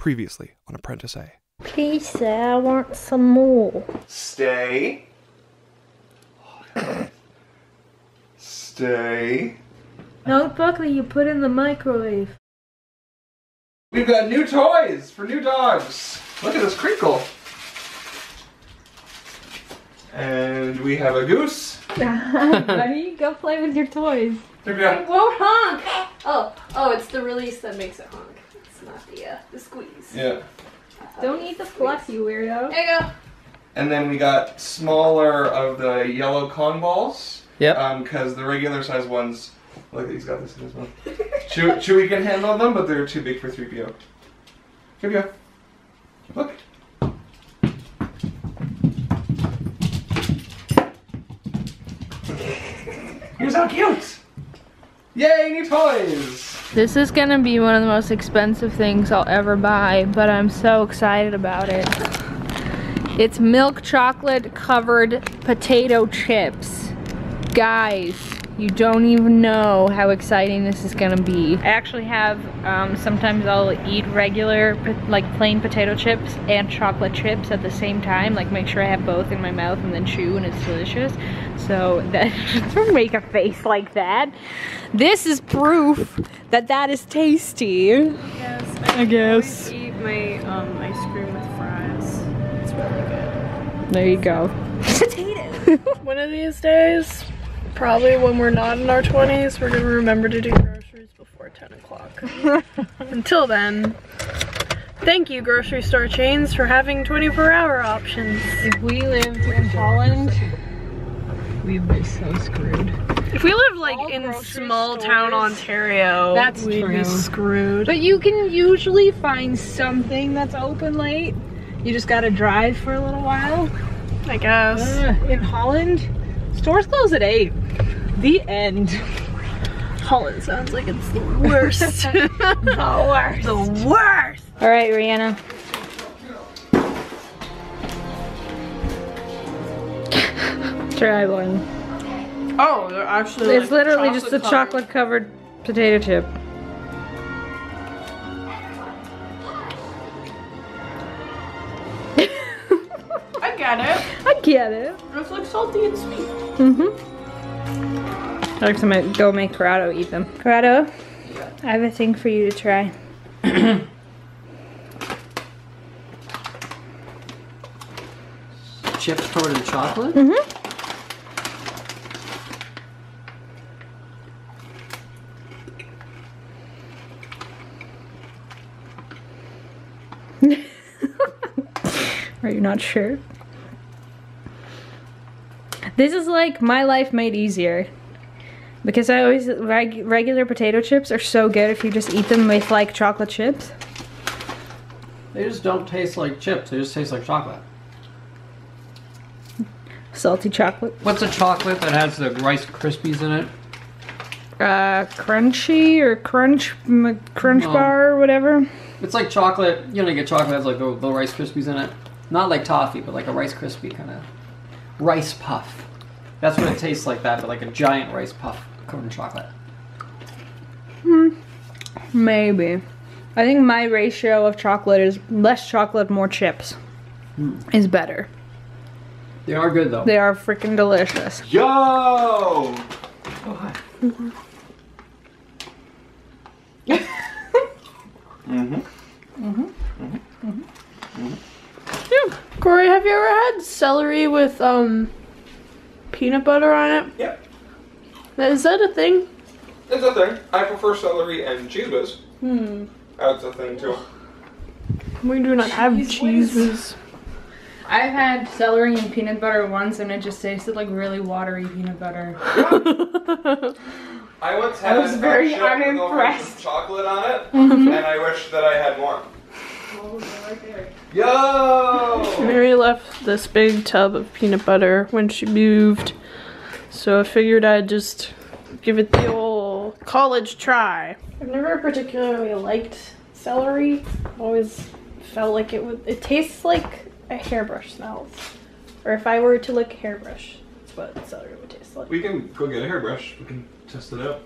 Previously on ApprenticeEh. Pizza, I want some more. Stay. Stay. No, Buckley, you put in the microwave. We've got new toys for new dogs. Look at this crinkle. And we have a goose. Buddy, go play with your toys. It won't honk. Oh, it's the release that makes it honk. It's not the squeeze. Yeah. Don't eat the fluff, you weirdo. There you go. And then we got smaller of the yellow con balls. Yep. Because the regular size ones, look, he's got this in his mouth. Chewie can handle them, but they're too big for 3PO. Here we go. Look. You're so cute! Yay, new toys! This is gonna be one of the most expensive things I'll ever buy, but I'm so excited about it. It's milk chocolate covered potato chips. Guys, you don't even know how exciting this is gonna be. I actually have, sometimes I'll eat regular, like plain potato chips and chocolate chips at the same time, like make sure I have both in my mouth and then chew, and it's delicious. So that, don't make a face like that. This is proof that that is tasty. Yes, I guess. I always eat my ice cream with fries. It's really good. There you go. Potato. One of these days, probably when we're not in our 20s, we're gonna remember to do groceries before 10 o'clock. Until then, thank you grocery store chains for having 24-hour options. If we lived in Holland, we'd be so screwed. If we lived like All in grocery small town stores. Ontario, That's we'd true. be screwed. But you can usually find something that's open late. You just gotta drive for a little while. I guess. In Holland, stores close at 8. The end. Holland sounds like it's the worst. The worst. The worst. All right, Rianna. Try one. Oh, they're actually It's literally just a chocolate covered potato chip. I get it. I get it. It's like salty and sweet. Next time I go make Corrado eat them. Corrado, I have a thing for you to try. Chips covered in chocolate? Are you not sure? This is like my life made easier. Because I always, regular potato chips are so good if you just eat them with like chocolate chips. They just don't taste like chips, they just taste like chocolate. Salty chocolate. What's a chocolate that has the Rice Krispies in it? Crunchy or crunch No. bar or whatever. It's like chocolate, you know, you get chocolate that has like the Rice Krispies in it. Not like toffee, but like a Rice Krispie kind of rice puff. That's what it tastes like, that, but like a giant rice puff covered in chocolate. Maybe. I think my ratio of chocolate is less chocolate, more chips. Is better. They are good though. They are freaking delicious. Yo! Yeah. Corey, have you ever had celery with peanut butter on it? Yep. Is that a thing? It's a thing. I prefer celery and cheese whiz. That's a thing too. We do not have cheeses. I've had celery and peanut butter once and it just tasted like really watery peanut butter. I once had was very a chip with a bunch unimpressed. of chocolate on it, and I wish that I had more. Yo! Mary left this big tub of peanut butter when she moved, so I figured I'd just give it the old college try. I've never particularly liked celery. I've always felt like it tastes like a hairbrush smells. Or if I were to lick a hairbrush, that's what celery would taste like. We can go get a hairbrush. We can test it out.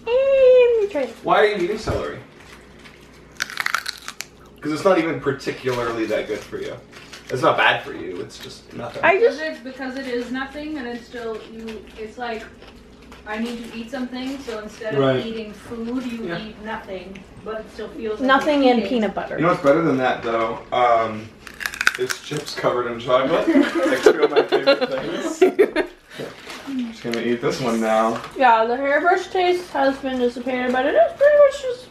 Let me try it. Why are you eating celery? Because it's not even particularly that good for you. It's not bad for you, it's just nothing. Because it is nothing, and it's still, it's like, I need to eat something, so instead of eating food, you eat nothing, but it still feels like nothing in peanut butter. You know what's better than that, though? Is chips covered in chocolate. Like 2 of my favorite things. I'm just gonna eat this one now. Yeah, the hairbrush taste has been dissipated, but it is pretty much just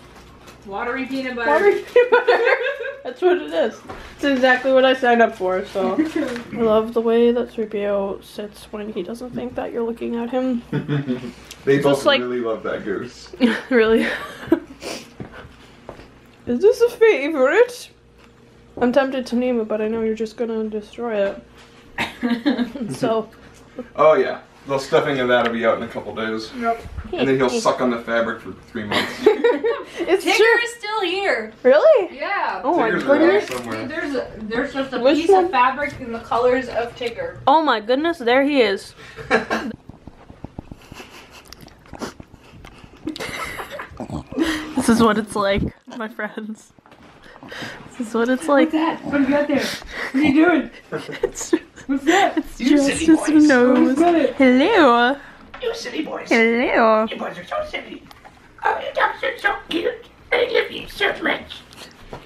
watery peanut butter. watery peanut butter. That's what it is. It's exactly what I signed up for, so. I love the way that 3PO sits when he doesn't think that you're looking at him. They both really love that goose. Really? Is this a favorite? I'm tempted to name it, but I know you're just gonna destroy it. So. Oh yeah. A little stuffing of that'll be out in a couple days. Yep. And then he'll suck on the fabric for 3 months. Tigger is still here. Really? Yeah. Oh my Tigger's goodness. somewhere. There's just a piece of fabric in the colors of Tigger. Oh my goodness, there he is. This is what it's like, my friends. This is what it's like. What's that? What you got there? What are you doing? What's that? It's just his nose. Hello. You silly boys. Hello. You boys are so silly. Oh, you dogs are so cute. I love you so much.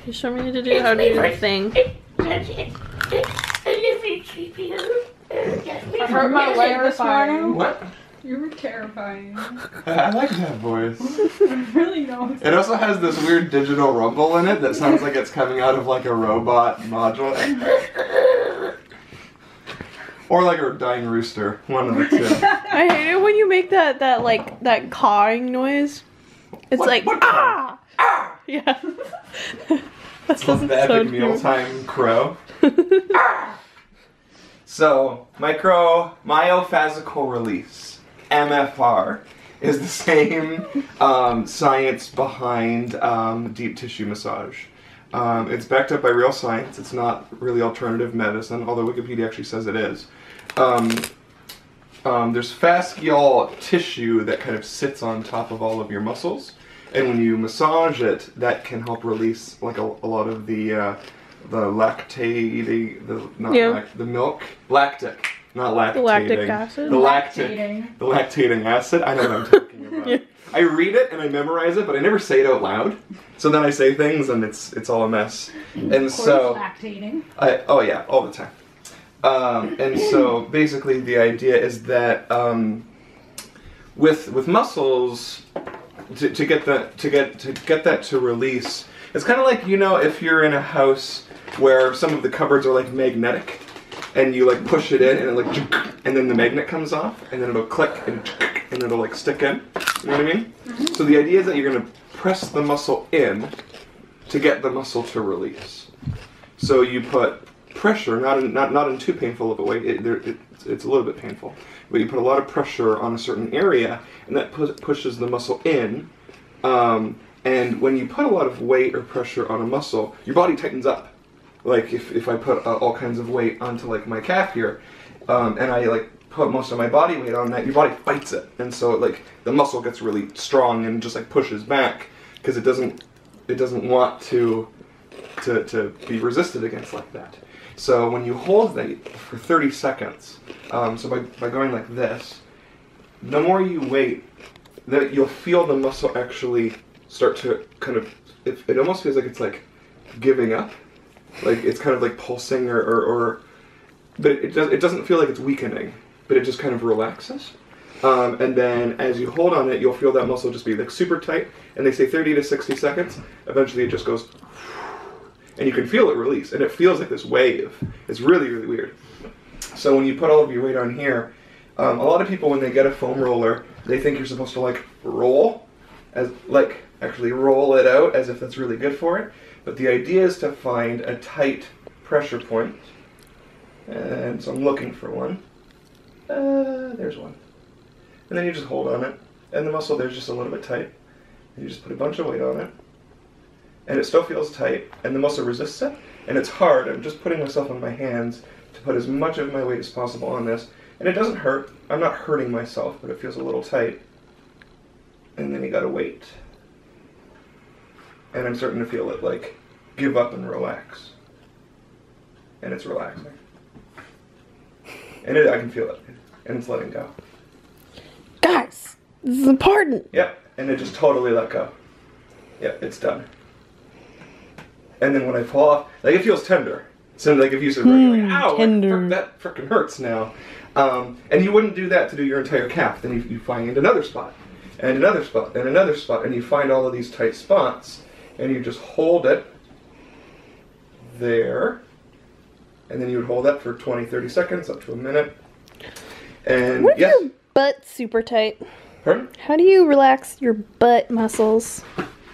You show me to do how to do the thing. That's it. I love you, Sleepy. I hurt my leg this morning. What? You were terrifying. I like that voice. I really don't. It also has this weird digital rumble in it that sounds like it's coming out of like a robot module. Or like a dying rooster. One of the two. I hate it when you make that cawing noise. It's like ah! Ah! Yeah. It's called the epic mealtime crow. So, myophysical release, MFR, is the same science behind deep tissue massage. It's backed up by real science. It's not really alternative medicine, although Wikipedia actually says it is. There's fascial tissue that kind of sits on top of all of your muscles, and when you massage it, that can help release like a lot of the lactating, the milk, lactic, not lactating. The lactic acid? The lactating acid. I know what I'm talking about. Yeah. I read it and I memorize it, but I never say it out loud. So then I say things and it's all a mess. And so lactating. Oh yeah, all the time. And so basically the idea is that with muscles to get that to release, it's kind of like, you know, if you're in a house where some of the cupboards are like magnetic, and you like push it in, and it like, and then the magnet comes off, and then it'll click, and it'll like stick in. You know what I mean? Mm-hmm. So the idea is that you're gonna press the muscle in to get the muscle to release. So you put pressure, not in too painful of a way. It's a little bit painful, but you put a lot of pressure on a certain area, and that pushes the muscle in. And when you put a lot of weight or pressure on a muscle, your body tightens up. Like if I put all kinds of weight onto like my calf here, and I like put most of my body weight on that, your body fights it, and so like the muscle gets really strong and just like pushes back because it doesn't want to be resisted against like that. So when you hold that for 30 seconds, so by going like this, the more you wait, that you'll feel the muscle actually start to kind of, it almost feels like it's like giving up. Like it's kind of like pulsing or but it doesn't feel like it's weakening, but it just kind of relaxes. And then as you hold on it, you'll feel that muscle just be like super tight, and they say 30 to 60 seconds, eventually it just goes, and you can feel it release, and it feels like this wave. It's really, really weird. So when you put all of your weight on here, a lot of people when they get a foam roller, they think you're supposed to like roll, actually roll it out as if that's really good for it. But the idea is to find a tight pressure point. And so I'm looking for one. There's one. And then you just hold on it. And the muscle there's just a little bit tight. And you just put a bunch of weight on it. And it still feels tight. And the muscle resists it. And it's hard. I'm just putting myself on my hands to put as much of my weight as possible on this. And it doesn't hurt. I'm not hurting myself, but it feels a little tight. And then you gotta wait. And I'm starting to feel it like give up and relax. And it's relaxing. And I can feel it. And it's letting go. Guys, this is important. Yep, and it just totally let go. Yep, it's done. And then when I pull off, like it feels tender. So like if you said, like, ow, tender. like, that freaking hurts now. And you wouldn't do that to do your entire calf. Then you find another spot, and another spot, and another spot, and you find all of these tight spots, and you just hold it there, and then you would hold that for 20, 30 seconds, up to a minute. And What if yes. your butt's super tight? Pardon? How do you relax your butt muscles?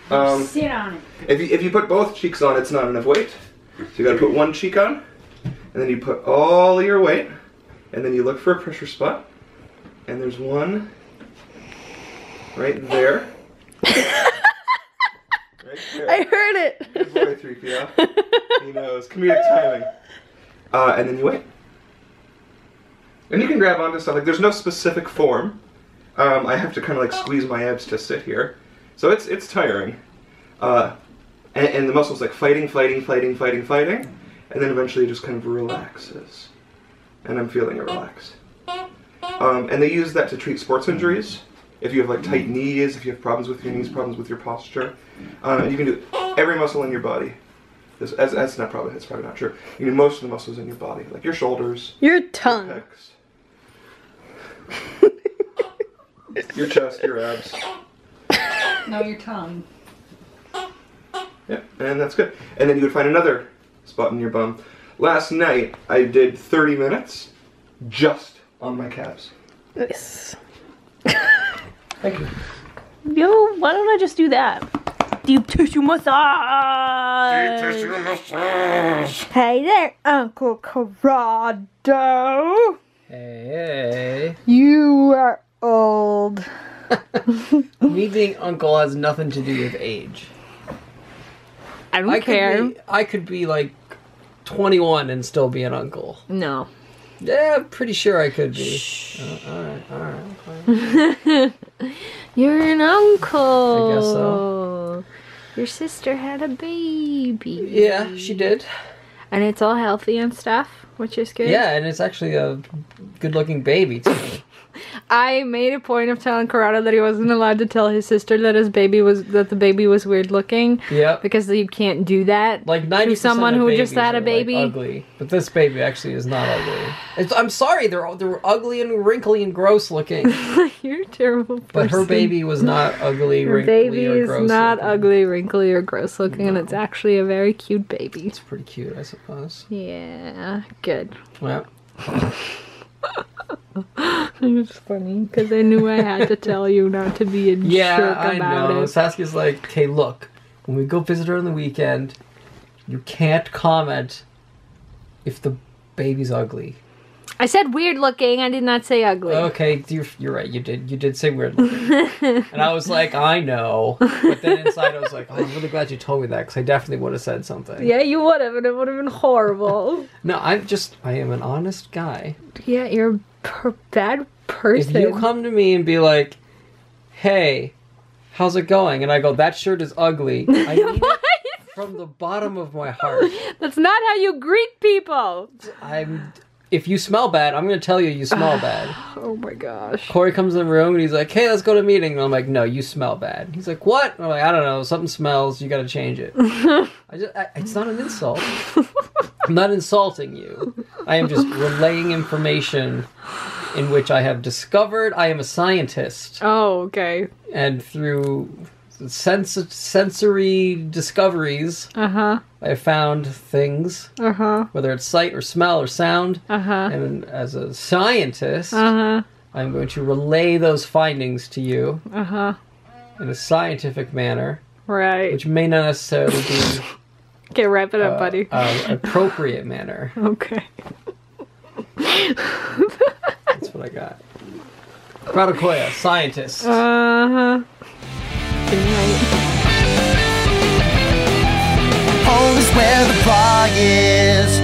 Sit on it. If you put both cheeks on, it's not enough weight. So you gotta put one cheek on, and then you put all your weight, and then you look for a pressure spot, and there's one right there. Right there. I heard it. Good boy, 3PO. He knows. Comedic timing. And then you wait. And you can grab onto stuff. Like, there's no specific form. I have to kind of like squeeze my abs to sit here. So it's tiring. And the muscle's like fighting. And then eventually it just kind of relaxes. And I'm feeling relaxed. And they use that to treat sports injuries. If you have like tight knees, if you have problems with your knees, problems with your posture. You can do every muscle in your body. That's probably not true. You can do most of the muscles in your body. Like your shoulders. Your tongue. Your pecs. Your chest, your abs. No, your tongue. Yeah, and that's good. And then you would find another spot in your bum. Last night, I did 30 minutes just on my calves. Nice. Thank you. Yo, why don't I just do that? Deep tissue massage. Deep tissue massage. Hey there, Uncle Corrado. Hey. You are old. Me being uncle has nothing to do with age. I don't care. I could be like 21 and still be an uncle. No. Yeah, pretty sure I could be. Alright. You're an uncle. I guess so. Your sister had a baby. Yeah, she did. And it's all healthy and stuff, which is good. Yeah, and it's actually a good-looking baby too. I made a point of telling Corrado that he wasn't allowed to tell his sister that the baby was weird looking. Yep. Because you can't do that. Like 90% to someone of who babies just had a are, baby. like, ugly, but this baby actually is not ugly. I'm sorry, they're ugly and wrinkly and gross looking. You're a terrible person. But her baby was not ugly, Her wrinkly, baby or is gross not looking. ugly, wrinkly, or gross looking, and it's actually a very cute baby. It's pretty cute, I suppose. Yeah, good. Yeah. It's funny because I knew I had to tell you not to be a jerk I about know. it. Saskia's like, okay, look, when we go visit her on the weekend, you can't comment if the baby's ugly. I said weird looking. I did not say ugly. Okay, you're right. You did say weird looking. And I was like, I know. But then inside I was like, oh, I'm really glad you told me that because I definitely would have said something. Yeah, you would have, and it would have been horrible. No, I am an honest guy. Yeah, you're a bad person. If you come to me and be like, hey, how's it going? And I go, that shirt is ugly. I mean What? it from the bottom of my heart. That's not how you greet people. If you smell bad, I'm going to tell you you smell bad. Oh my gosh. Corey comes in the room and he's like, hey, let's go to a meeting. And I'm like, no, you smell bad. He's like, what? And I'm like, I don't know. Something smells. You got to change it. It's not an insult. I'm not insulting you. I am just relaying information in which I have discovered. I am a scientist. Oh, okay. And through sensory discoveries, I have found things, whether it's sight or smell or sound. And as a scientist, I'm going to relay those findings to you in a scientific manner, Right. which may not necessarily be Okay, wrap it up, buddy. appropriate manner. Okay. That's what I got. Corrado Coia, scientist. Good night. Home is where the bar is.